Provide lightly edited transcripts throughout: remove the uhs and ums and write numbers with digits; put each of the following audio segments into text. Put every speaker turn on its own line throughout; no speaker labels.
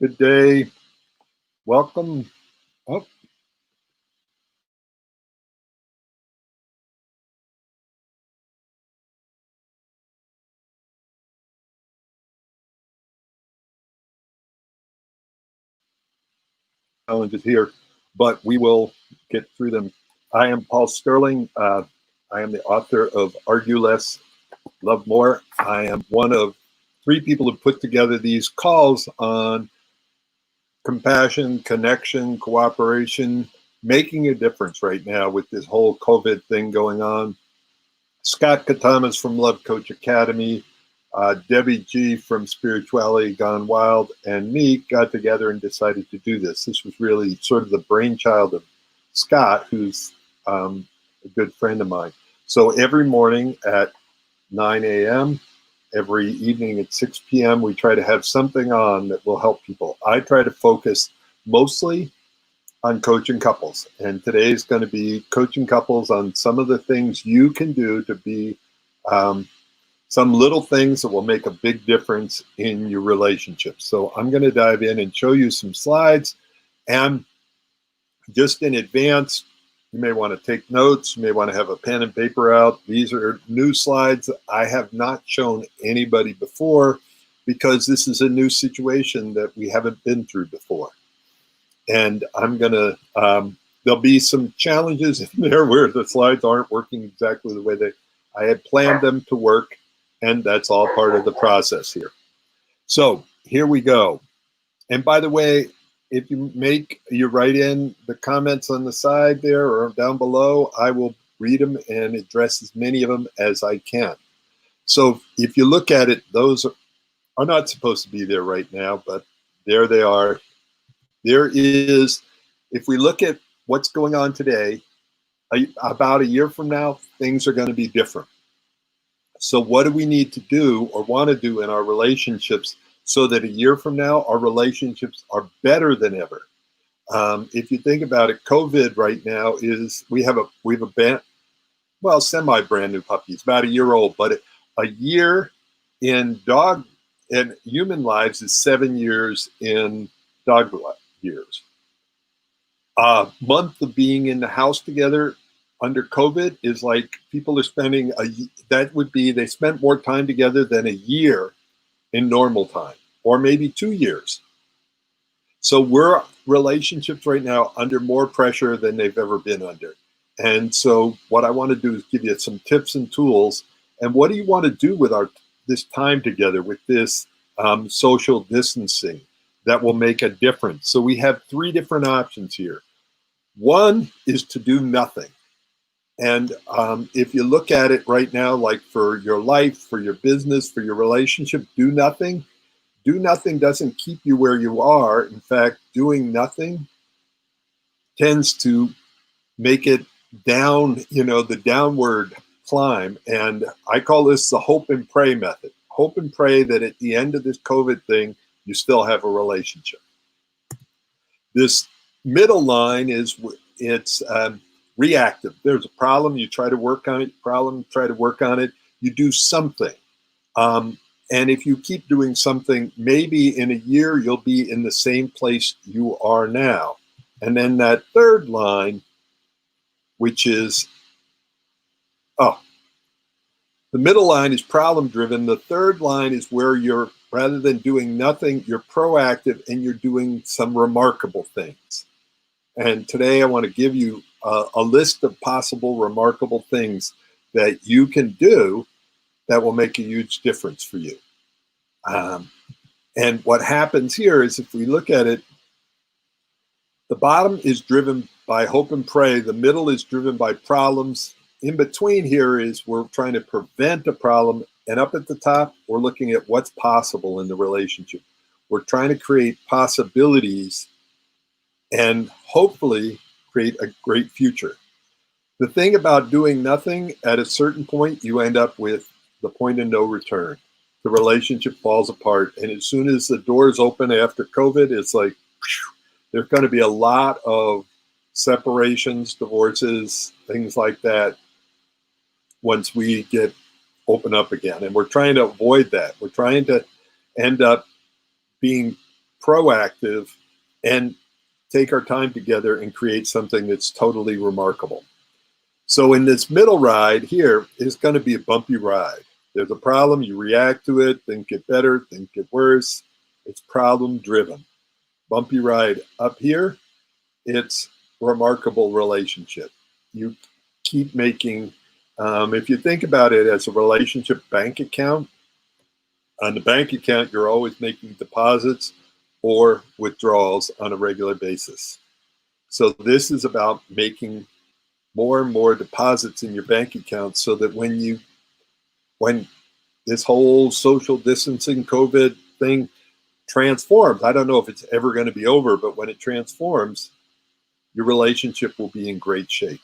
Good day. Welcome. Oh, challenges here, but we will get through them. I am Paul Sterling. I am the author of Argue Less, Love More. I am one of three people who put together these calls on compassion, connection, cooperation, making a difference right now with this whole COVID thing going on. Scott Katamas from Love Coach Academy, Debbie G from Spirituality Gone Wild, and me got together and decided to do this. This was really sort of the brainchild of Scott, who's a good friend of mine. So every morning at 9 a.m., every evening at 6 p.m., we try to have something on that will help people. I try to focus mostly on coaching couples. And today is going to be coaching couples on some of the things you can do to be some little things that will make a big difference in your relationship. So I'm going to dive in and show you some slides. And just in advance, you may want to take notes. You may want to have a pen and paper out. These are new slides that I have not shown anybody before because this is a new situation that we haven't been through before. And I'm going to, there'll be some challenges in there where the slides aren't working exactly the way that I had planned them to work. And that's all part of the process here. So here we go. And by the way, if you write in the comments on the side there or down below, I will read them and address as many of them as I can. So if you look at it, those are not supposed to be there right now, but there they are. There is, if we look at what's going on today, about a year from now, things are going to be different. So what do we need to do or want to do in our relationships so that a year from now, our relationships are better than ever? If you think about it, COVID right now is, we have a semi brand new puppy. It's about a year old, but a year in dog and human lives is 7 years in dog years. A month of being in the house together under COVID is like people are spending they spent more time together than a year in normal time, or maybe 2 years. So we're relationships right now under more pressure than they've ever been under. And so what I want to do is give you some tips and tools. And what do you want to do with this time together, with this social distancing that will make a difference? So we have three different options here. One is to do nothing. And if you look at it right now, like for your life, for your business, for your relationship, do nothing. Do nothing doesn't keep you where you are. In fact, doing nothing tends to make it down, the downward climb. And I call this the hope and pray method. Hope and pray that at the end of this COVID thing, you still have a relationship. This middle line it's reactive. There's a problem, you try to work on it. Problem, try to work on it. You do something. And if you keep doing something, maybe in a year, you'll be in the same place you are now. And then that third line, which is, the middle line is problem driven. The third line is where you're, rather than doing nothing, you're proactive and you're doing some remarkable things. And today I want to give you a list of possible remarkable things that you can do that will make a huge difference for you. And what happens here is, if we look at it, the bottom is driven by hope and pray. The middle is driven by problems. In between here is we're trying to prevent a problem. And up at the top, we're looking at what's possible in the relationship. We're trying to create possibilities and hopefully create a great future. The thing about doing nothing, at a certain point, you end up with the point of no return. The relationship falls apart. And as soon as the doors open after COVID, it's like, there's going to be a lot of separations, divorces, things like that once we get open up again. And we're trying to avoid that. We're trying to end up being proactive, and take our time together and create something that's totally remarkable. So in this middle ride here is going to be a bumpy ride. There's a problem, you react to it, things get better, things get worse. It's problem driven. Bumpy ride up here, it's remarkable relationship. You keep making, if you think about it as a relationship bank account, on the bank account, you're always making deposits or withdrawals on a regular basis. So this is about making more and more deposits in your bank account so that when this whole social distancing COVID thing transforms, I don't know if it's ever going to be over, but when it transforms, your relationship will be in great shape.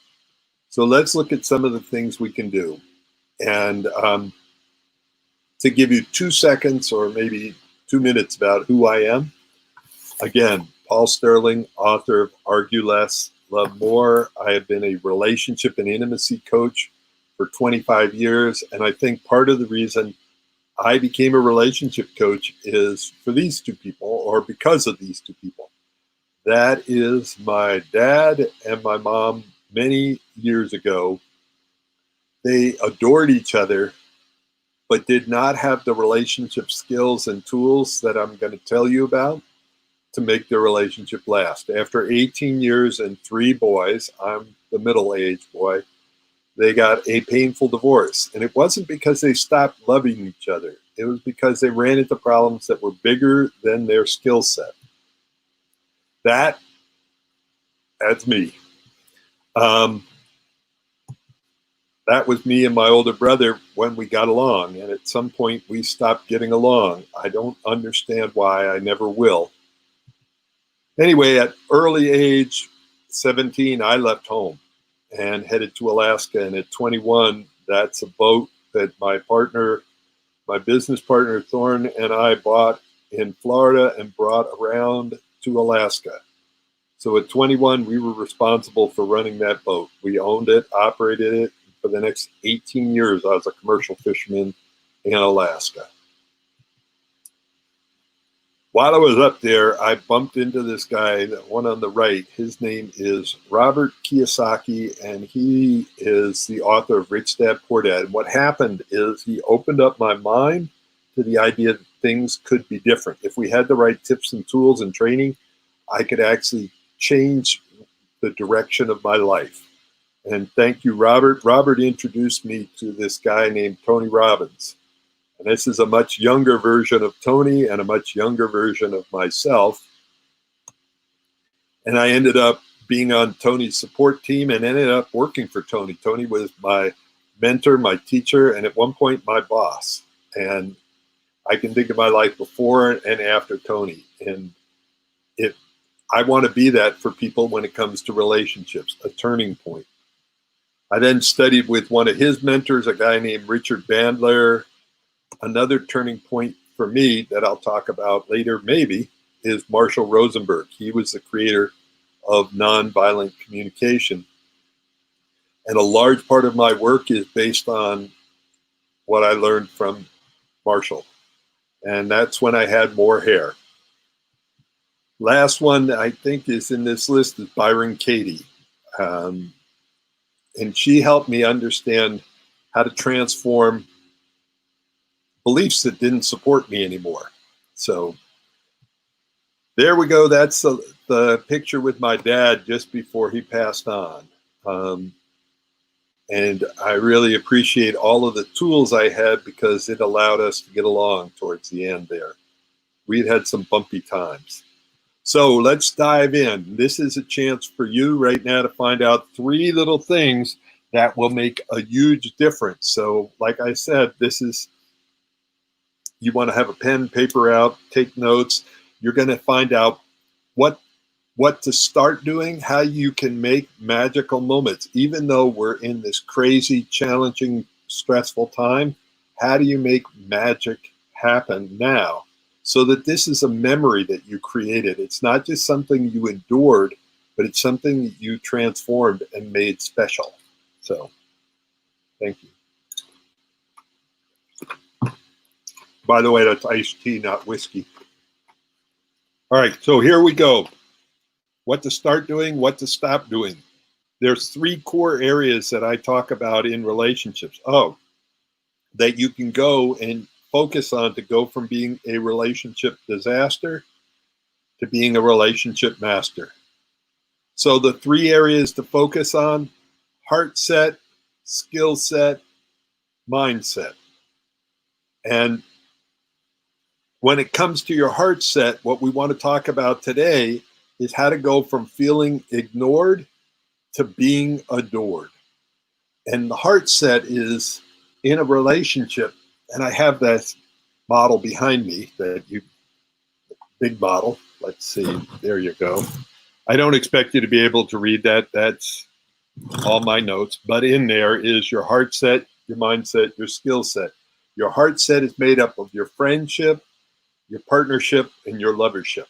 So let's look at some of the things we can do. And to give you 2 seconds or maybe 2 minutes about who I am, again, Paul Sterling, author of Argue Less, Love More. I have been a relationship and intimacy coach for 25 years. And I think part of the reason I became a relationship coach is for these two people, or because of these two people. That is my dad and my mom many years ago. They adored each other, but did not have the relationship skills and tools that I'm going to tell you about to make their relationship last. After 18 years and 3 boys, I'm the middle-aged boy, they got a painful divorce. And it wasn't because they stopped loving each other. It was because they ran into problems that were bigger than their skill set. That's me. That was me and my older brother when we got along. And at some point we stopped getting along. I don't understand why. I never will. Anyway, at early age 17, I left home and headed to Alaska. And at 21, that's a boat that my partner, my business partner, Thorne, and I bought in Florida and brought around to Alaska. So at 21, we were responsible for running that boat. We owned it, operated it. For the next 18 years, I was a commercial fisherman in Alaska. While I was up there, I bumped into this guy, the one on the right. His name is Robert Kiyosaki, and he is the author of Rich Dad, Poor Dad. And what happened is he opened up my mind to the idea that things could be different. If we had the right tips and tools and training, I could actually change the direction of my life. And thank you, Robert. Robert introduced me to this guy named Tony Robbins. And this is a much younger version of Tony and a much younger version of myself. And I ended up being on Tony's support team and ended up working for Tony. Tony was my mentor, my teacher, and at one point my boss. And I can think of my life before and after Tony. And I want to be that for people when it comes to relationships, a turning point. I then studied with one of his mentors, a guy named Richard Bandler. Another turning point for me that I'll talk about later, maybe, is Marshall Rosenberg. He was the creator of nonviolent communication. And a large part of my work is based on what I learned from Marshall. And that's when I had more hair. Last one I think is in this list is Byron Katie. And she helped me understand how to transform beliefs that didn't support me anymore. So there we go. That's the picture with my dad just before he passed on. And I really appreciate all of the tools I had because it allowed us to get along towards the end there. We'd had some bumpy times. So let's dive in. This is a chance for you right now to find out 3 little things that will make a huge difference. So like I said, this is, you want to have a pen, paper out, take notes. You're going to find out what to start doing, how you can make magical moments. Even though we're in this crazy, challenging, stressful time, how do you make magic happen now? So that this is a memory that you created. It's not just something you endured, but it's something that you transformed and made special. So, thank you. By the way, that's iced tea, not whiskey. All right, so here we go. What to start doing, what to stop doing. There's 3 core areas that I talk about in relationships. That you can go and focus on to go from being a relationship disaster to being a relationship master. So the 3 areas to focus on: heart set, skill set, mindset. And when it comes to your heart set, what we want to talk about today is how to go from feeling ignored to being adored. And the heart set is in a relationship, and I have that model behind me, that big model. Let's see, there you go. I don't expect you to be able to read that. That's all my notes. But in there is your heart set, your mindset, your skill set. Your heart set is made up of your friendship, your partnership, and your lovership.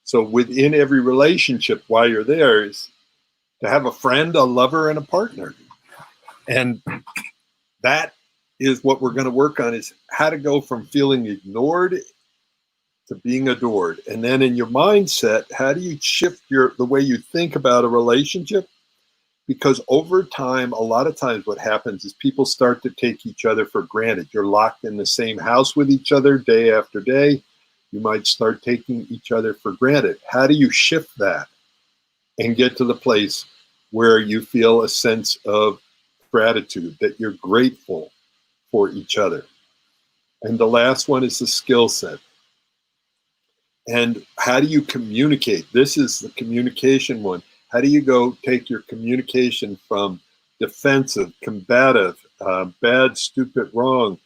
So within every relationship, while you're there, is to have a friend, a lover, and a partner. And that is what we're going to work on, is how to go from feeling ignored to being adored. And then in your mindset, how do you shift the way you think about a relationship? Because over time, a lot of times what happens is people start to take each other for granted. You're locked in the same house with each other day after day. You might start taking each other for granted. How do you shift that and get to the place where you feel a sense of gratitude, that you're grateful for each other? And the last one is the skill set. And how do you communicate? This is the communication one. How do you go take your communication from defensive, combative, bad, stupid, wrong,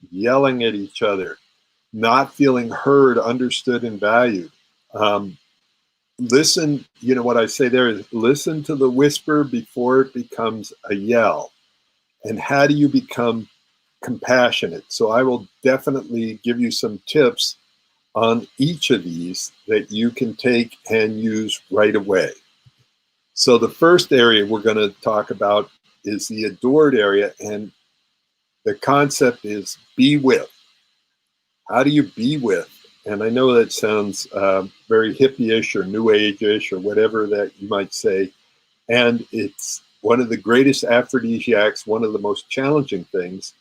yelling at each other, not feeling heard, understood, and valued? Listen, what I say there is listen to the whisper before it becomes a yell. And how do you become compassionate? So I will definitely give you some tips on each of these that you can take and use right away. So the first area we're going to talk about is the adored area, and the concept is be with. How do you be with? And I know that sounds very hippie-ish or new age-ish or whatever that you might say, and it's one of the greatest aphrodisiacs, one of the most challenging things.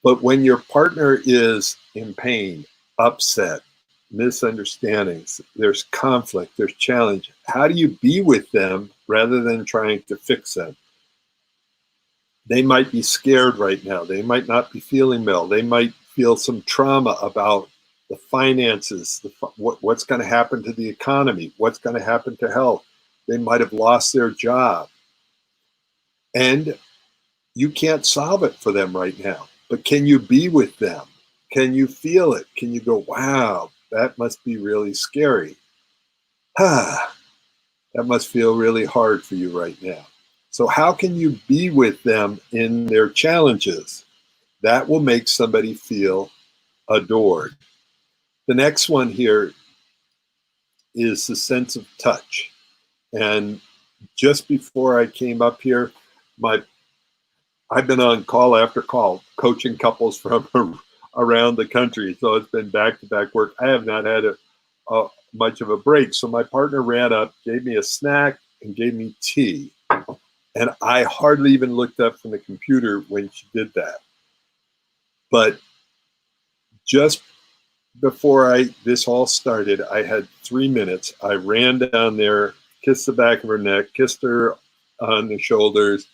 But when your partner is in pain, upset, misunderstandings, there's conflict, there's challenge, how do you be with them rather than trying to fix them? They might be scared right now. They might not be feeling well. They might feel some trauma about the finances, what's going to happen to the economy, what's going to happen to health. They might have lost their job. And you can't solve it for them right now. But can you be with them? Can you feel it? Can you go, wow, that must be really scary. That must feel really hard for you right now. So how can you be with them in their challenges? That will make somebody feel adored. The next one here is the sense of touch. And just before I came up here, I've been on call after call coaching couples from around the country. So it's been back-to-back work. I have not had much of a break. So my partner ran up, gave me a snack, and gave me tea. And I hardly even looked up from the computer when she did that. But just before this all started, I had 3 minutes. I ran down there, kissed the back of her neck, kissed her on the shoulders,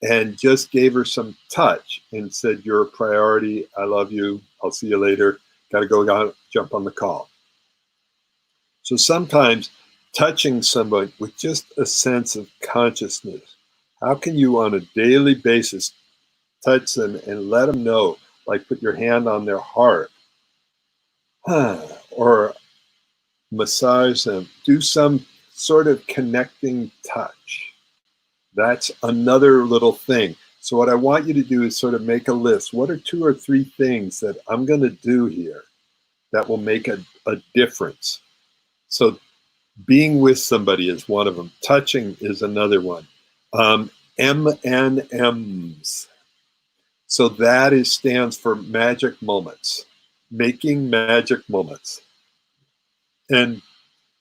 and just gave her some touch and said, you're a priority. I love you. I'll see you later. Got to go jump on the call. So sometimes touching somebody with just a sense of consciousness, how can you on a daily basis touch them and let them know, like put your hand on their heart, or massage them, do some sort of connecting touch. That's another little thing. So what I want you to do is sort of make a list. What are 2 or 3 things that I'm going to do here that will make a difference? So being with somebody is one of them. Touching is another one. MNMs. So that stands for magic moments. Making magic moments. And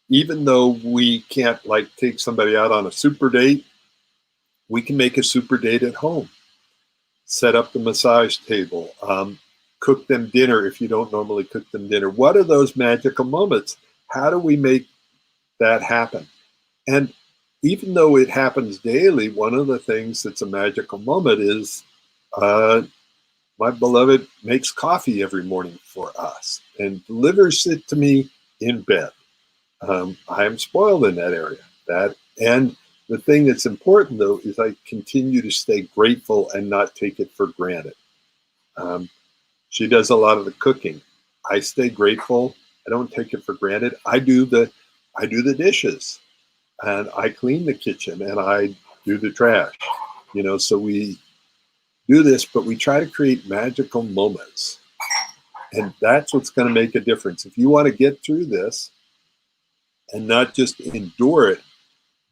even though we can't like take somebody out on a super date, we can make a super date at home. Set up the massage table, cook them dinner if you don't normally cook them dinner. What are those magical moments? How do we make that happen? And even though it happens daily, one of the things that's a magical moment is uh, my beloved makes coffee every morning for us and delivers it to me in bed. I am spoiled in that area. That and the thing that's important though is I continue to stay grateful and not take it for granted. Um, she does a lot of the cooking. I stay grateful. I don't take it for granted. I do the dishes and I clean the kitchen and I do the trash. So we do this, but we try to create magical moments. And that's what's going to make a difference. If you want to get through this and not just endure it,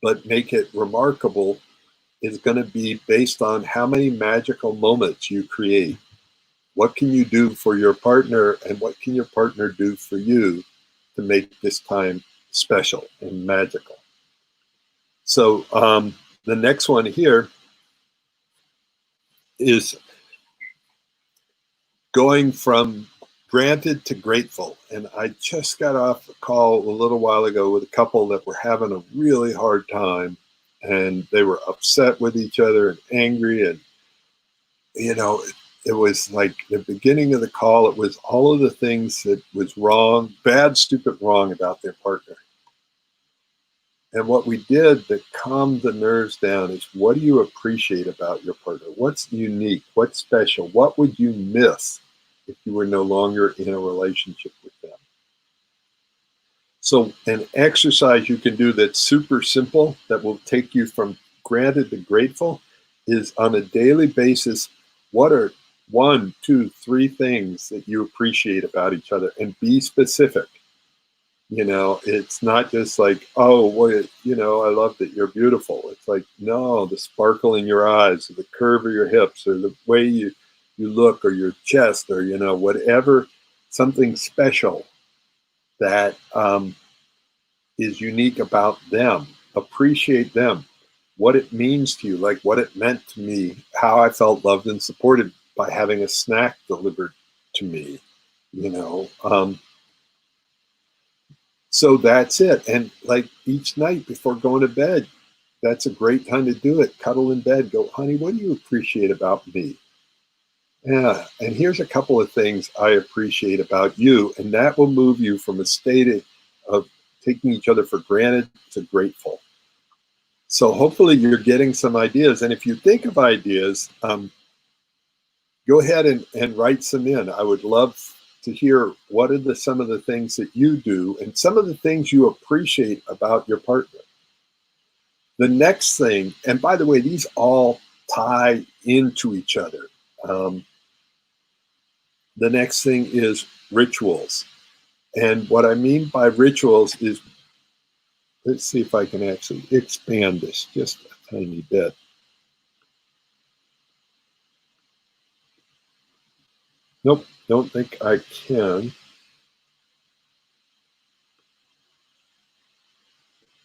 but make it remarkable, is going to be based on how many magical moments you create. What can you do for your partner, and what can your partner do for you to make this time special and magical? So the next one here is going from granted to grateful. And I just got off a call a little while ago with a couple that were having a really hard time, and they were upset with each other and angry. And, it was like the beginning of the call, it was all of the things that was wrong, bad, stupid, wrong about their partner. And what we did that calmed the nerves down is, what do you appreciate about your partner? What's unique? What's special? What would you miss if you were no longer in a relationship with them? So an exercise you can do that's super simple that will take you from granted to grateful is, on a daily basis, what are 1, 2, 3 things that you appreciate about each other, and be specific. It's not just like, oh, well, I love that you're beautiful. It's like, no, the sparkle in your eyes, or the curve of your hips, or the way you look, or your chest, or, whatever, something special that is unique about them. Appreciate them, what it means to you, like what it meant to me, how I felt loved and supported by having a snack delivered to me, you know. So that's it. And like each night before going to bed, that's a great time to do it. Cuddle in bed, go, honey, what do you appreciate about me? Yeah. And here's a couple of things I appreciate about you. And that will move you from a state of taking each other for granted to grateful. So hopefully you're getting some ideas. And if you think of ideas, go ahead and write some in. I would love to hear what are some of the things that you do and some of the things you appreciate about your partner. The next thing, and by the way, these all tie into each other. The next thing is rituals. And what I mean by rituals is, let's see if I can actually expand this just a tiny bit. Nope, don't think I can.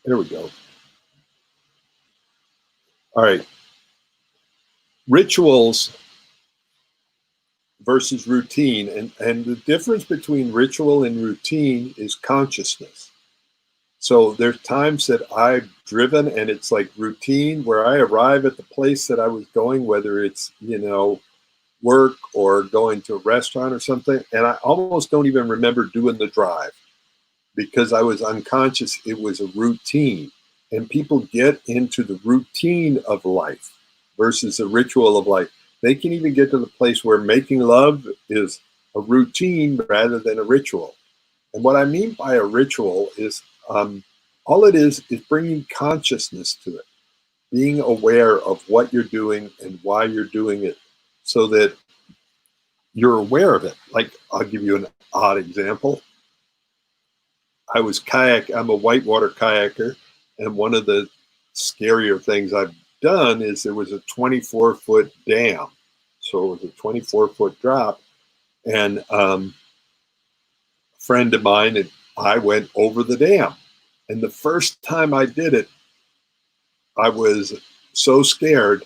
There we go. All right. Rituals versus routine. And the difference between ritual and routine is consciousness. So there's times that I've driven and it's like routine, where I arrive at the place that I was going, whether it's, work or going to a restaurant or something, and I almost don't even remember doing the drive because I was unconscious. It was a routine. And people get into the routine of life versus the ritual of life. They can even get to the place where making love is a routine rather than a ritual. And what I mean by a ritual is, all it is bringing consciousness to it, being aware of what you're doing and why you're doing it, so that you're aware of it. Like, I'll give you an odd example. I'm a whitewater kayaker, and one of the scarier things I've done is there was a 24-foot dam. So it was a 24-foot drop, and a friend of mine had I went over the dam. And the first time I did it, I was so scared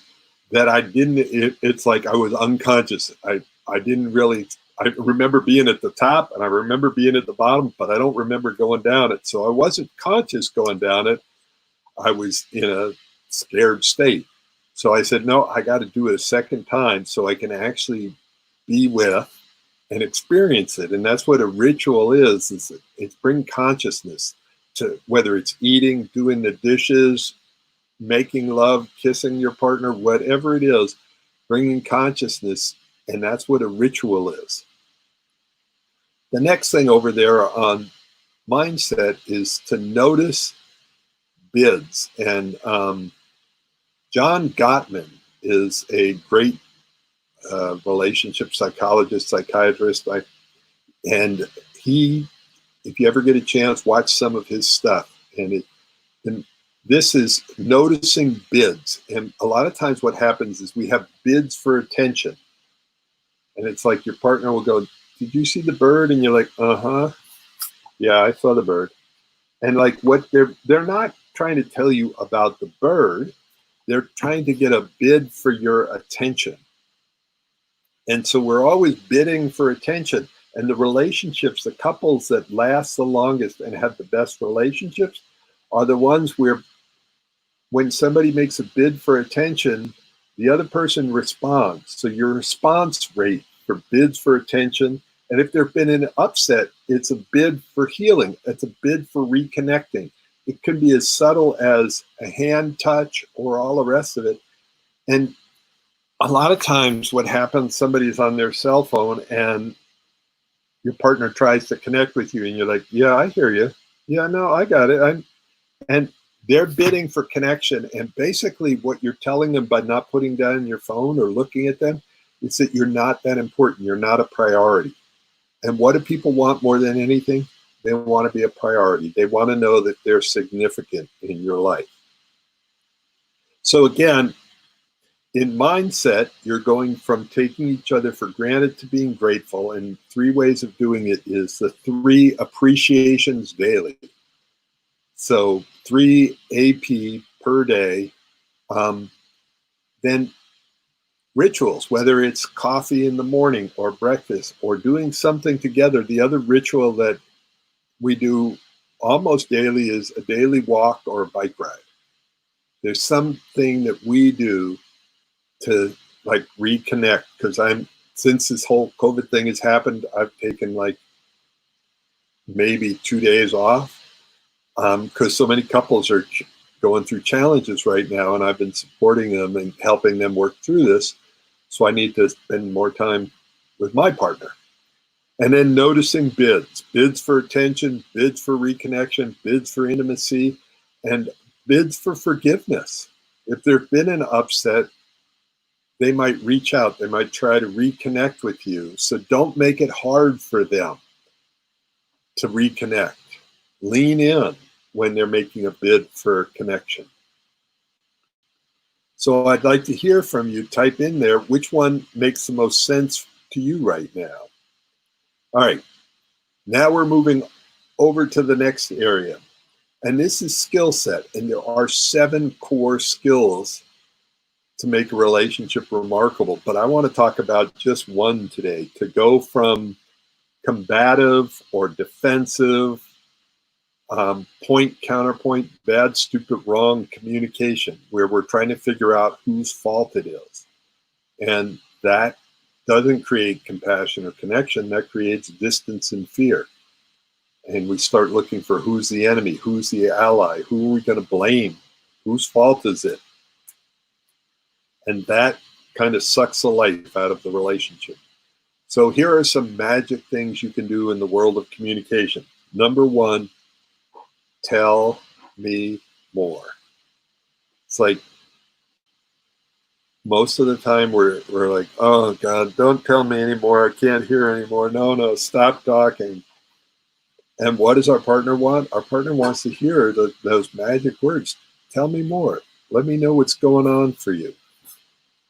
that I didn't, it's like I was unconscious. I didn't really, I remember being at the top and I remember being at the bottom, but I don't remember going down it. So I wasn't conscious going down it. I was in a scared state. So I said, no, I got to do it a second time so I can actually be with and experience it. And that's what a ritual is it's bring consciousness to whether it's eating, doing the dishes, making love, kissing your partner, whatever it is, bringing consciousness. And that's what a ritual is. The next thing over there on mindset is to notice bids. And John Gottman is a great relationship psychologist, psychiatrist. And he, if you ever get a chance, watch some of his stuff. And this is noticing bids. And a lot of times what happens is we have bids for attention. And it's like your partner will go, did you see the bird? And you're like, uh-huh. Yeah, I saw the bird. And like what they're not trying to tell you about the bird. They're trying to get a bid for your attention. And so we're always bidding for attention. And the relationships, the couples that last the longest and have the best relationships are the ones where when somebody makes a bid for attention, the other person responds. So your response rate for bids for attention, and if there's been an upset, it's a bid for healing. It's a bid for reconnecting. It can be as subtle as a hand touch or all the rest of it. And a lot of times what happens, somebody's on their cell phone and your partner tries to connect with you and you're like, yeah, I hear you. Yeah, no, I got it. And they're bidding for connection. And basically what you're telling them by not putting down your phone or looking at them is that you're not that important. You're not a priority. And what do people want more than anything? They want to be a priority. They want to know that they're significant in your life. So again, in mindset, you're going from taking each other for granted to being grateful. And 3 ways of doing it is the 3 appreciations daily. So 3 AP per day. Then rituals, whether it's coffee in the morning or breakfast or doing something together. The other ritual that we do almost daily is a daily walk or a bike ride. There's something that we do to like reconnect, because since this whole COVID thing has happened, I've taken like maybe 2 days off because so many couples are going through challenges right now, and I've been supporting them and helping them work through this. So I need to spend more time with my partner. And then noticing bids for attention, bids for reconnection, bids for intimacy, and bids for forgiveness. If there's been an upset, they might reach out. They might try to reconnect with you. So don't make it hard for them to reconnect. Lean in when they're making a bid for connection. So I'd like to hear from you. Type in there which one makes the most sense to you right now. All right, now we're moving over to the next area. And this is skill set. And there are 7 core skills to make a relationship remarkable. But I want to talk about just one today, to go from combative or defensive, point, counterpoint, bad, stupid, wrong communication, where we're trying to figure out whose fault it is. And that doesn't create compassion or connection. That creates distance and fear. And we start looking for who's the enemy, who's the ally, who are we going to blame, whose fault is it? And that kind of sucks the life out of the relationship. So here are some magic things you can do in the world of communication. Number 1, tell me more. It's like most of the time we're like, oh God, don't tell me anymore. I can't hear anymore. No, stop talking. And what does our partner want? Our partner wants to hear those magic words. Tell me more. Let me know what's going on for you.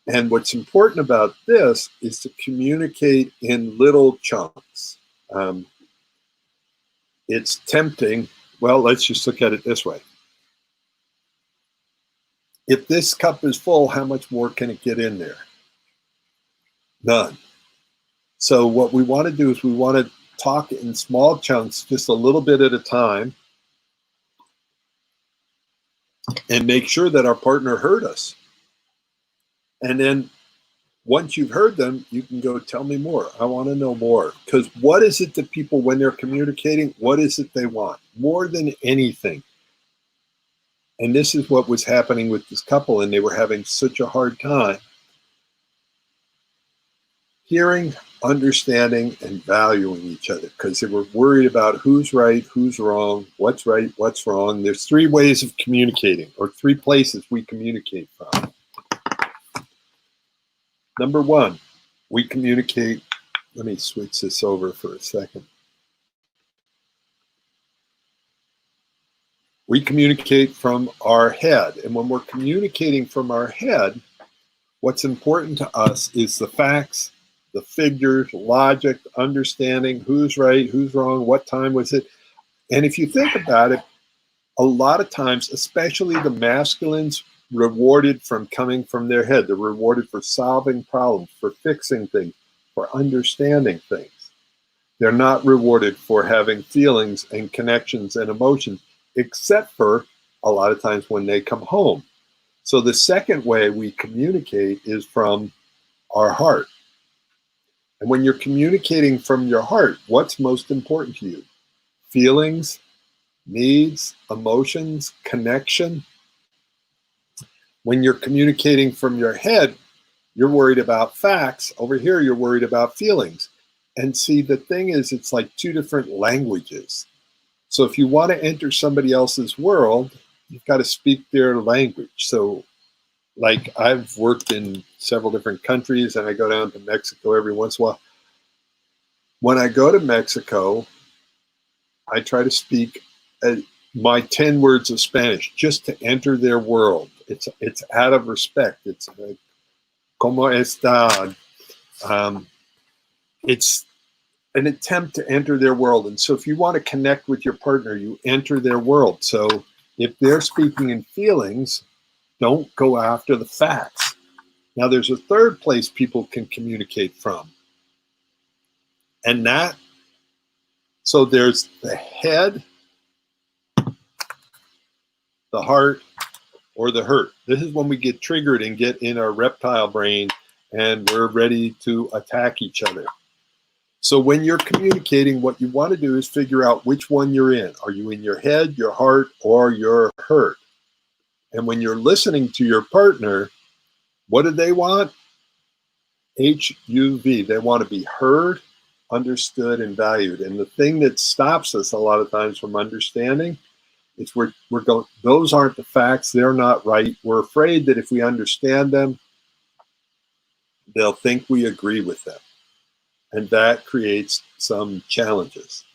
And what's important about this is to communicate in little chunks. it's tempting. Well, let's just look at it this way. If this cup is full, how much more can it get in there? None. So what we want to do is we want to talk in small chunks, just a little bit at a time, and make sure that our partner heard us. And then once you've heard them, you can go, tell me more. I want to know more. Because what is it that people, when they're communicating, what is it they want? More than anything. And this is what was happening with this couple, and they were having such a hard time hearing, understanding, and valuing each other, because they were worried about who's right, who's wrong, what's right, what's wrong. There's three ways of communicating, or three places we communicate from. Number one, we communicate. Let me switch this over for a second. We communicate from our head. And when we're communicating from our head, what's important to us is the facts, the figures, logic, understanding who's right, who's wrong, what time was it. And if you think about it, a lot of times, especially the masculines, rewarded from coming from their head. They're rewarded for solving problems, for fixing things, for understanding things. They're not rewarded for having feelings and connections and emotions, except for a lot of times when they come home. So the second way we communicate is from our heart. And when you're communicating from your heart, what's most important to you? Feelings, needs, emotions, connection. When you're communicating from your head, you're worried about facts. Over here, you're worried about feelings. And see, the thing is, it's like two different languages. So if you want to enter somebody else's world, you've got to speak their language. So like I've worked in several different countries, and I go down to Mexico every once in a while. When I go to Mexico, I try to speak my 10 words of Spanish just to enter their world. It's out of respect. It's like, ¿Cómo está? It's an attempt to enter their world. And so if you want to connect with your partner, you enter their world. So if they're speaking in feelings, don't go after the facts. Now there's a third place people can communicate from. And so there's the head, the heart, or the hurt. This is when we get triggered and get in our reptile brain and we're ready to attack each other. So when you're communicating, what you want to do is figure out which one you're in. Are you in your head, your heart, or your hurt? And when you're listening to your partner, what do they want? HUV. They want to be heard, understood, and valued. And the thing that stops us a lot of times from understanding, it's we're going, those aren't the facts, they're not right. We're afraid that if we understand them, they'll think we agree with them. And that creates some challenges.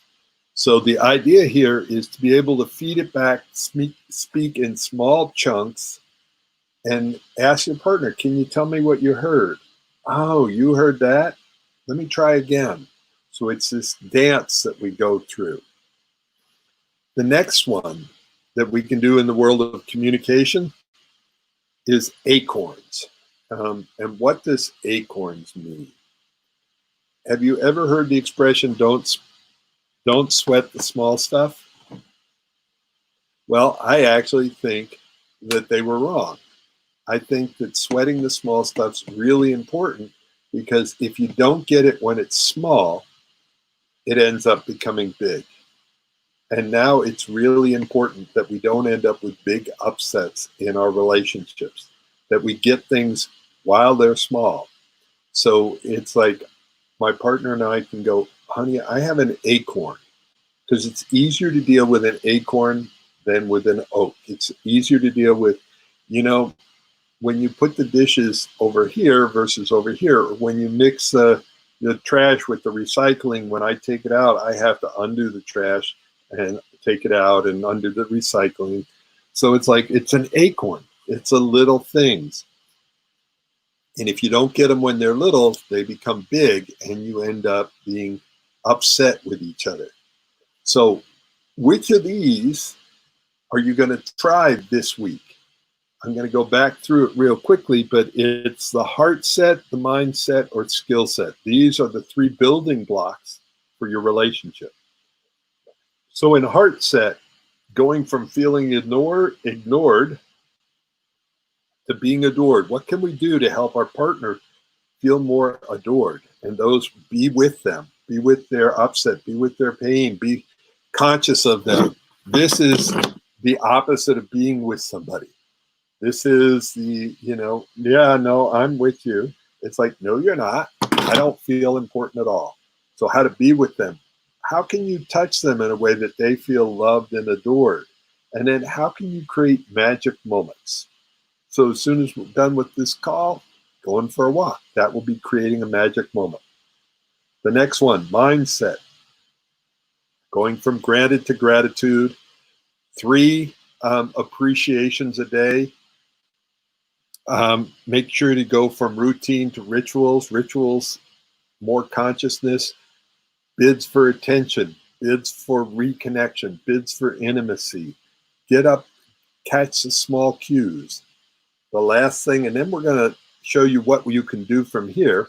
So the idea here is to be able to feed it back, speak in small chunks, and ask your partner, can you tell me what you heard? Oh, you heard that? Let me try again. So it's this dance that we go through. The next one that we can do in the world of communication is acorns. And what does acorns mean? Have you ever heard the expression, don't sweat the small stuff? Well, I actually think that they were wrong. I think that sweating the small stuff's really important, because if you don't get it when it's small, it ends up becoming big. And now it's really important that we don't end up with big upsets in our relationships, that we get things while they're small. So it's like my partner and I can go, honey, I have an acorn, because it's easier to deal with an acorn than with an oak. It's easier to deal with, when you put the dishes over here versus over here, or when you mix the trash with the recycling, when I take it out, I have to undo the trash and take it out and undo the recycling. So it's like, it's an acorn. It's a little things. And if you don't get them when they're little, they become big and you end up being upset with each other. So Which of these are you going to try this week? I'm going to go back through it real quickly, but it's the heart set, the mindset, or skill set. These are the three building blocks for your relationship. So in heart set, going from feeling ignored to being adored. What can we do to help our partner feel more adored? And those, be with them, be with their upset, be with their pain, be conscious of them. This is the opposite of being with somebody. This is the, yeah, no, I'm with you. It's like, no, you're not. I don't feel important at all. So how to be with them. How can you touch them in a way that they feel loved and adored? And then how can you create magic moments? So as soon as we're done with this call, going for a walk. That will be creating a magic moment. The next one, mindset. Going from granted to gratitude. 3 appreciations a day. Make sure to go from routine to rituals, more consciousness, bids for attention, bids for reconnection, bids for intimacy. Get up, catch the small cues. The last thing, and then we're going to show you what you can do from here.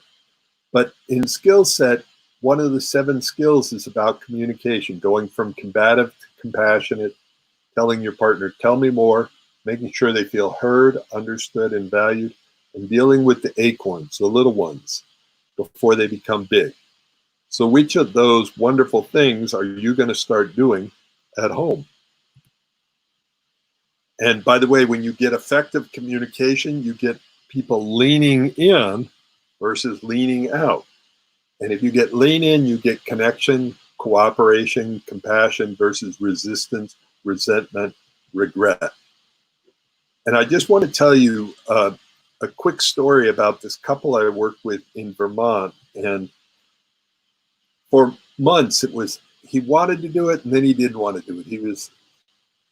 But in skill set, one of the 7 skills is about communication, going from combative to compassionate, telling your partner, tell me more, making sure they feel heard, understood, and valued, and dealing with the acorns, the little ones, before they become big. So which of those wonderful things are you going to start doing at home? And by the way, when you get effective communication, you get people leaning in versus leaning out. And if you get lean in, you get connection, cooperation, compassion versus resistance, resentment, regret. And I just want to tell you a quick story about this couple I worked with in Vermont. And for months, he wanted to do it, and then he didn't want to do it. He was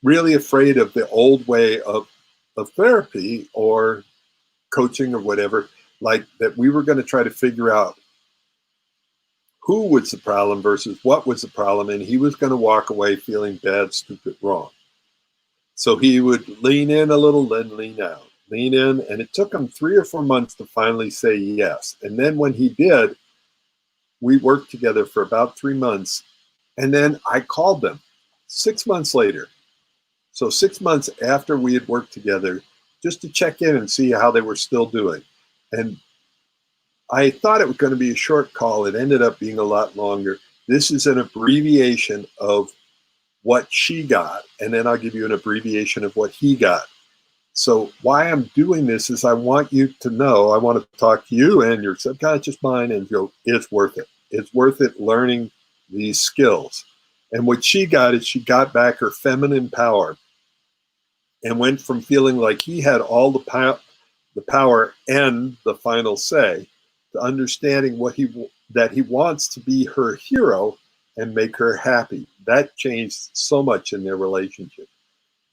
really afraid of the old way of therapy or coaching or whatever, like that we were going to try to figure out who was the problem versus what was the problem. And he was going to walk away feeling bad, stupid, wrong. So he would lean in a little, then lean out, lean in. And it took him 3 or 4 months to finally say yes. And then when he did, we worked together for about 3 months. And then I called them 6 months later. So 6 months after we had worked together, just to check in and see how they were still doing. And I thought it was going to be a short call. It ended up being a lot longer. This is an abbreviation of what she got, and then I'll give you an abbreviation of what he got. So why I'm doing this is I want you to know, I want to talk to you and your subconscious mind and go, it's worth it. It's worth it learning these skills. And what she got is she got back her feminine power and went from feeling like he had all the power and the final say to understanding that he wants to be her hero and make her happy. That changed so much in their relationship.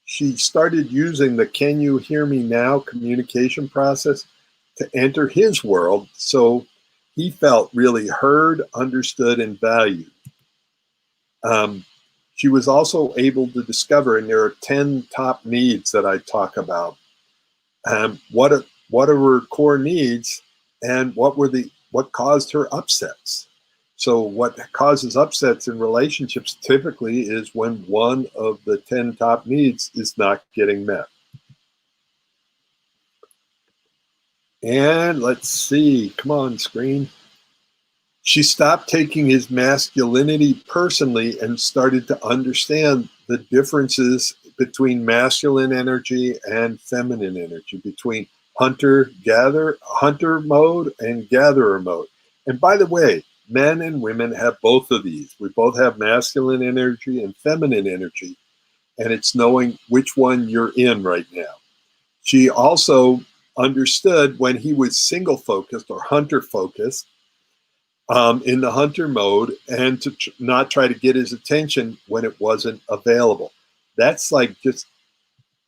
She started using the "can you hear me now" communication process to enter his world, so he felt really heard, understood, and valued. She was also able to discover, and there are 10 top needs that I talk about. What are her core needs, and what caused her upsets? So what causes upsets in relationships typically is when one of the 10 top needs is not getting met. And let's see, come on, screen. She stopped taking his masculinity personally and started to understand the differences between masculine energy and feminine energy, between hunter mode and gatherer mode. And by the way, men and women have both of these. We both have masculine energy and feminine energy, and it's knowing which one you're in right now. She also understood when he was single focused or hunter focused, in the hunter mode, and to not try to get his attention when it wasn't available. That's like just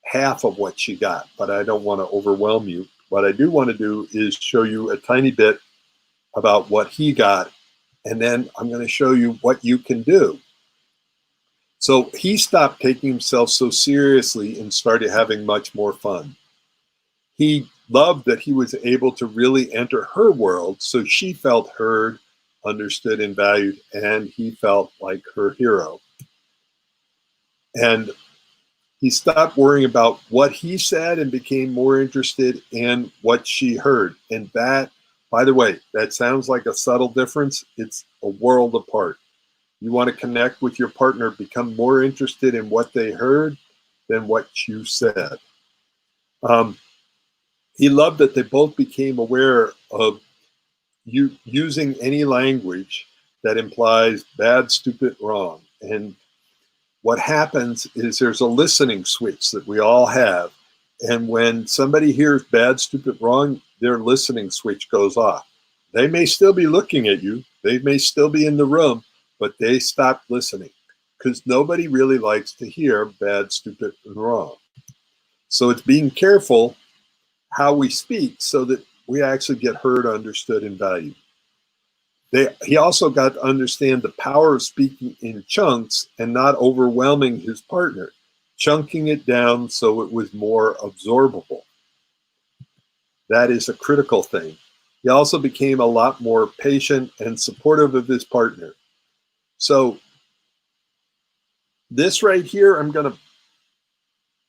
half of what she got, but I don't want to overwhelm you. What I do want to do is show you a tiny bit about what he got, and then I'm going to show you what you can do. So he stopped taking himself so seriously and started having much more fun. He loved that he was able to really enter her world, so she felt heard, understood, and valued, and he felt like her hero. And he stopped worrying about what he said and became more interested in what she heard. And that, by the way, that sounds like a subtle difference. It's a world apart. You want to connect with your partner, become more interested in what they heard than what you said. He loved that they both became aware of you using any language that implies bad, stupid, wrong. And what happens is there's a listening switch that we all have. And when somebody hears bad, stupid, wrong, their listening switch goes off. They may still be looking at you, they may still be in the room, but they stop listening because nobody really likes to hear bad, stupid, and wrong. So it's being careful how we speak so that we actually get heard, understood, and valued. He also got to understand the power of speaking in chunks and not overwhelming his partner, chunking it down so it was more absorbable. That is a critical thing. He also became a lot more patient and supportive of his partner. So this right here, I'm going to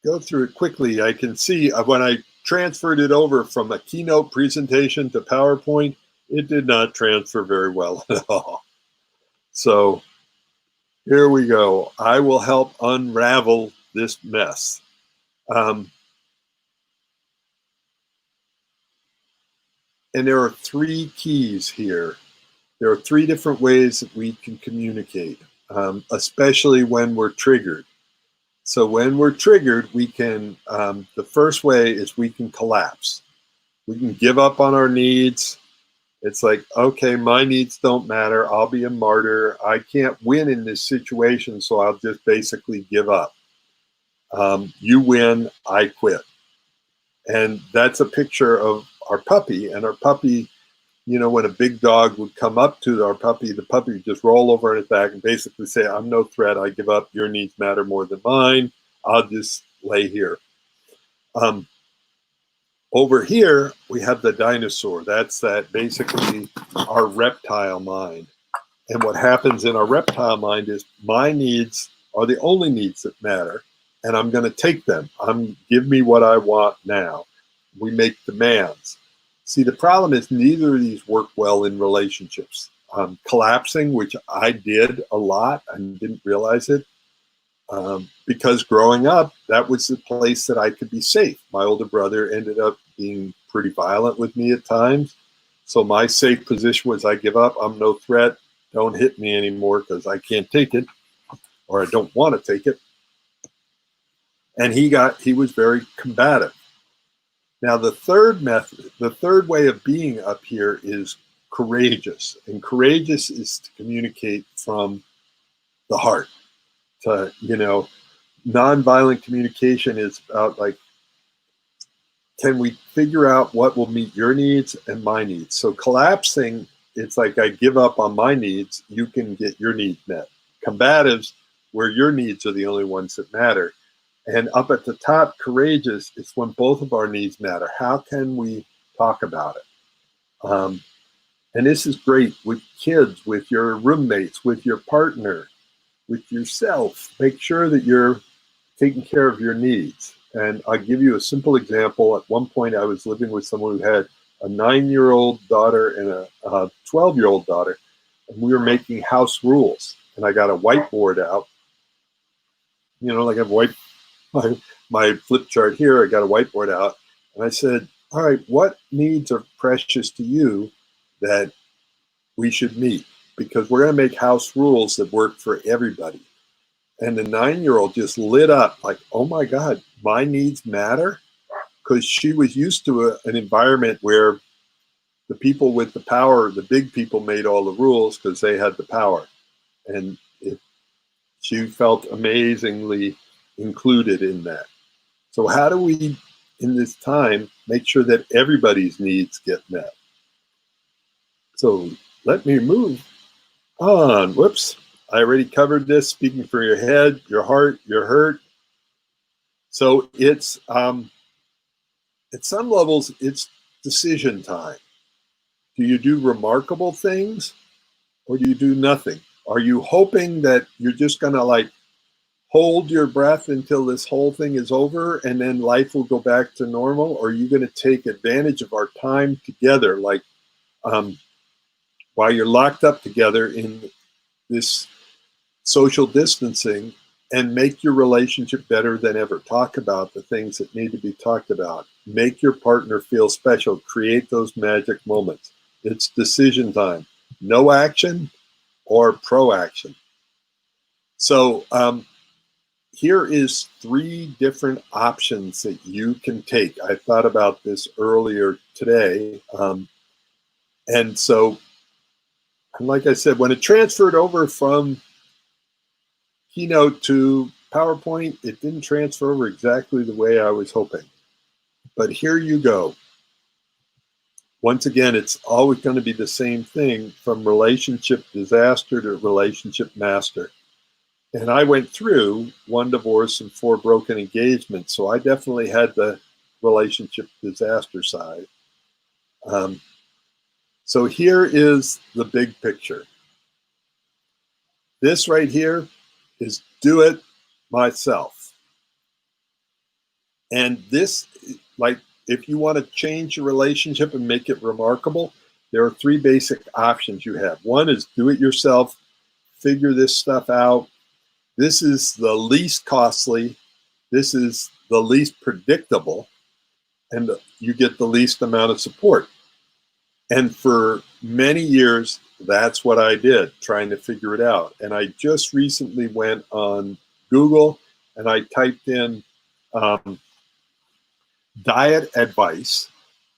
go through it quickly. I can see when I transferred it over from a keynote presentation to PowerPoint, it did not transfer very well at all. So here we go. I will help unravel this mess. And there are three keys here. There are three different ways that we can communicate, especially when we're triggered. So when we're triggered, we can, the first way is we can collapse. We can give up on our needs. It's like, okay, my needs don't matter. I'll be a martyr. I can't win in this situation, so I'll just basically give up. You win, I quit. And that's a picture of our puppy. And our puppy, you know, when a big dog would come up to our puppy, the puppy would just roll over on its back and basically say, I'm no threat. I give up. Your needs matter more than mine. I'll just lay here. Over here, we have the dinosaur. That's basically our reptile mind. And what happens in our reptile mind is my needs are the only needs that matter, and I'm going to take them. Give me what I want now. We make demands. See, the problem is neither of these work well in relationships. Collapsing, which I did a lot and didn't realize it, because growing up, that was the place that I could be safe. My older brother ended up being pretty violent with me at times. So my safe position was I give up. I'm no threat. Don't hit me anymore because I can't take it, or I don't want to take it. And he was very combative. Now the third way of being up here is courageous. And courageous is to communicate from the heart. To, you know, nonviolent communication is about like, can we figure out what will meet your needs and my needs? So collapsing, it's like I give up on my needs, you can get your needs met. Combatives, where your needs are the only ones that matter. And up at the top, courageous, it's when both of our needs matter. How can we talk about it? And this is great with kids, with your roommates, with your partner, with yourself. Make sure that you're taking care of your needs. And I'll give you a simple example. At one point, I was living with someone who had a 9-year-old daughter and a 12-year-old daughter, and we were making house rules. And I got a whiteboard out, you know, like I have my flip chart here. I got a whiteboard out, and I said, all right, what needs are precious to you that we should meet? Because we're going to make house rules that work for everybody. And the 9-year-old just lit up like, oh my God, my needs matter? Because she was used to an environment where the people with the power, the big people, made all the rules because they had the power. And she felt amazingly included in that. So how do we, in this time, make sure that everybody's needs get met? So let me move on. Whoops. I already covered this, speaking for your head, your heart, your hurt. So it's, at some levels, it's decision time. Do you do remarkable things or do you do nothing? Are you hoping that you're just going to like hold your breath until this whole thing is over and then life will go back to normal? Or are you going to take advantage of our time together, like while you're locked up together in this social distancing, and make your relationship better than ever? Talk about the things that need to be talked about. Make your partner feel special. Create those magic moments. It's decision time. No action or pro-action. So here is 3 different options that you can take. I thought about this earlier today. And so, like I said, when it transferred over from Keynote to PowerPoint, it didn't transfer over exactly the way I was hoping. But here you go. Once again, it's always going to be the same thing, from relationship disaster to relationship master. And I went through 1 divorce and 4 broken engagements, so I definitely had the relationship disaster side. So here is the big picture. This right here is do it myself. And this, like, if you want to change your relationship and make it remarkable, there are 3 basic options you have. 1 is do it yourself, figure this stuff out. This is the least costly. This is the least predictable, and you get the least amount of support. And for many years, that's what I did, trying to figure it out. And I just recently went on Google and I typed in diet advice,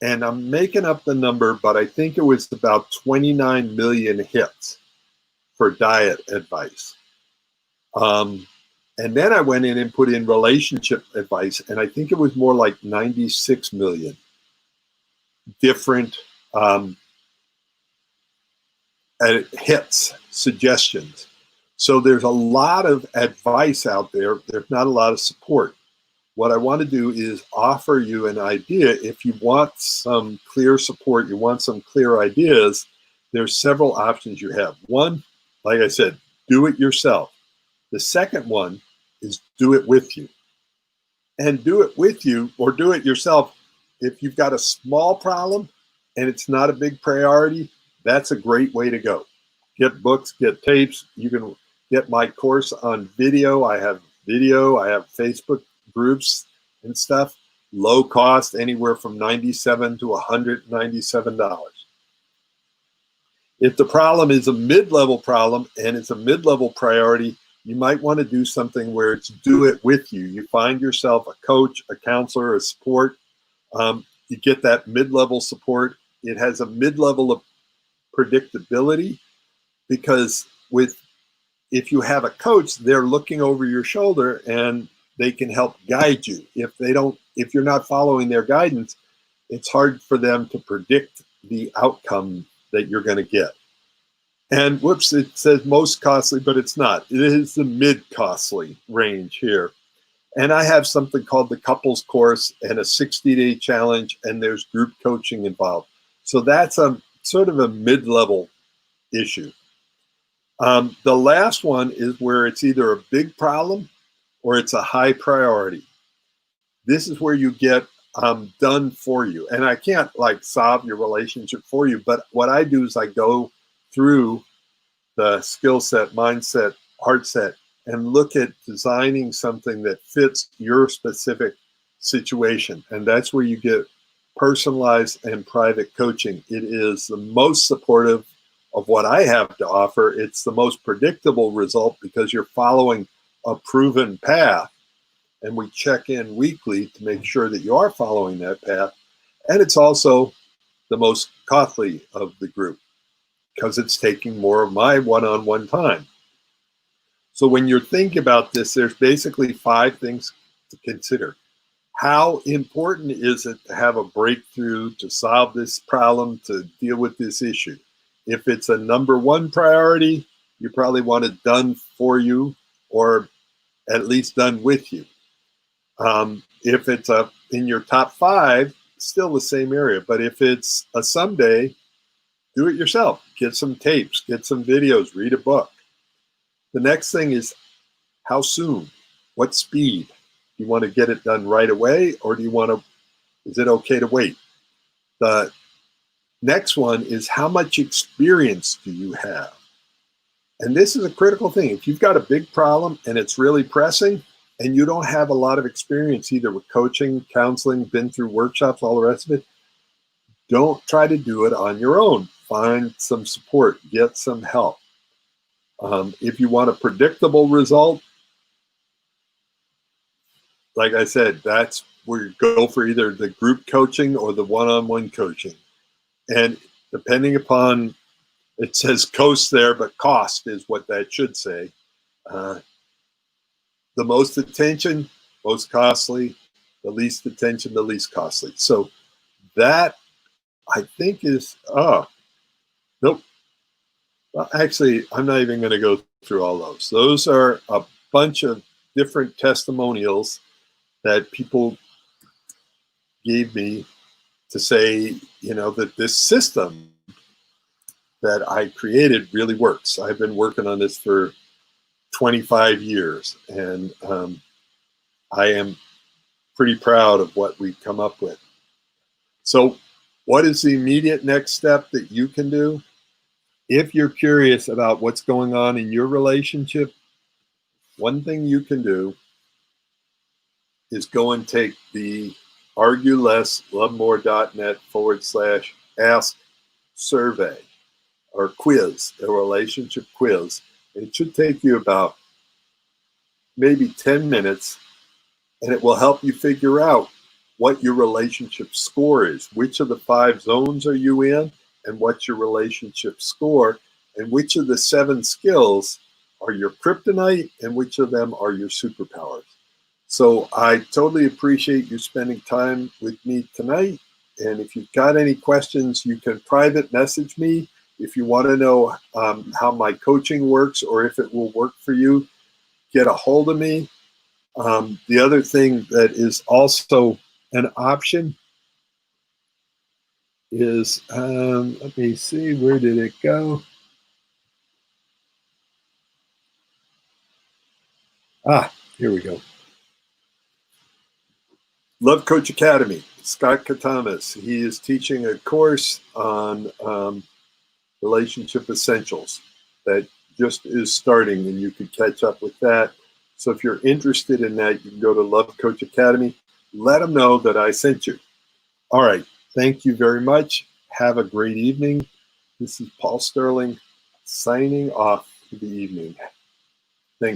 and I'm making up the number, but I think it was about 29 million hits for diet advice. And then I went in and put in relationship advice, and I think it was more like 96 million different hits, suggestions. So there's a lot of advice out there. There's not a lot of support. What I want to do is offer you an idea. If you want some clear support, you want some clear ideas, there's several options you have. 1, like I said, do it yourself. The second one is do it with you. And do it with you, or do it yourself, if you've got a small problem and it's not a big priority, that's a great way to go. Get books, get tapes. You can get my course on video. I have Facebook groups and stuff. Low cost, anywhere from $97 to $197. If the problem is a mid-level problem and it's a mid-level priority, you might want to do something where it's do it with you. You find yourself a coach, a counselor, a support. You get that mid-level support. It has a mid-level of predictability, because if you have a coach, they're looking over your shoulder and they can help guide you. If you're not following their guidance, it's hard for them to predict the outcome that you're going to get. And whoops, it says most costly, but it's not. It is the mid-costly range here. And I have something called the couples course and a 60-day challenge, and there's group coaching involved. So that's a sort of a mid-level issue. The last one is where it's either a big problem or it's a high priority. This is where you get done for you. And I can't like solve your relationship for you, but what I do is I go through the skill set, mindset, heart set, and look at designing something that fits your specific situation. And that's where you get personalized and private coaching. It is the most supportive of what I have to offer. It's the most predictable result because you're following a proven path. And we check in weekly to make sure that you are following that path. And it's also the most costly of the group because it's taking more of my one-on-one time. So when you're thinking about this, there's basically 5 things to consider. How important is it to have a breakthrough, to solve this problem, to deal with this issue? If it's a number 1 priority, you probably want it done for you or at least done with you. If it's in your top 5, still the same area. But if it's a someday, do it yourself. Get some tapes, get some videos, read a book. The next thing is how soon, what speed. Do you want to get it done right away, or do you want to, is it okay to wait? The next one is how much experience do you have? And this is a critical thing. If you've got a big problem and it's really pressing and you don't have a lot of experience either with coaching, counseling, been through workshops, all the rest of it, don't try to do it on your own. Find some support, get some help. If you want a predictable result, like I said, that's where you go for either the group coaching or the one-on-one coaching. And depending upon, it says cost there, but cost is what that should say. The most attention, most costly, the least attention, the least costly. So that, I think, is, nope. Well, actually, I'm not even going to go through all those. Those are a bunch of different testimonials that people gave me to say, that this system that I created really works. I've been working on this for 25 years, and I am pretty proud of what we've come up with. So what is the immediate next step that you can do? If you're curious about what's going on in your relationship, one thing you can do is go and take the arguelesslovemore.net/ask survey or quiz, a relationship quiz. It should take you about maybe 10 minutes, and it will help you figure out what your relationship score is. Which of the 5 zones are you in, and what's your relationship score, and which of the 7 skills are your kryptonite, and which of them are your superpowers. So I totally appreciate you spending time with me tonight. And if you've got any questions, you can private message me. If you want to know how my coaching works or if it will work for you, get a hold of me. The other thing that is also an option is, let me see, where did it go? Here we go. Love Coach Academy, Scott Katamas. He is teaching a course on relationship essentials that just is starting, and you can catch up with that. So if you're interested in that, you can go to Love Coach Academy. Let them know that I sent you. All right. Thank you very much. Have a great evening. This is Paul Sterling signing off for the evening.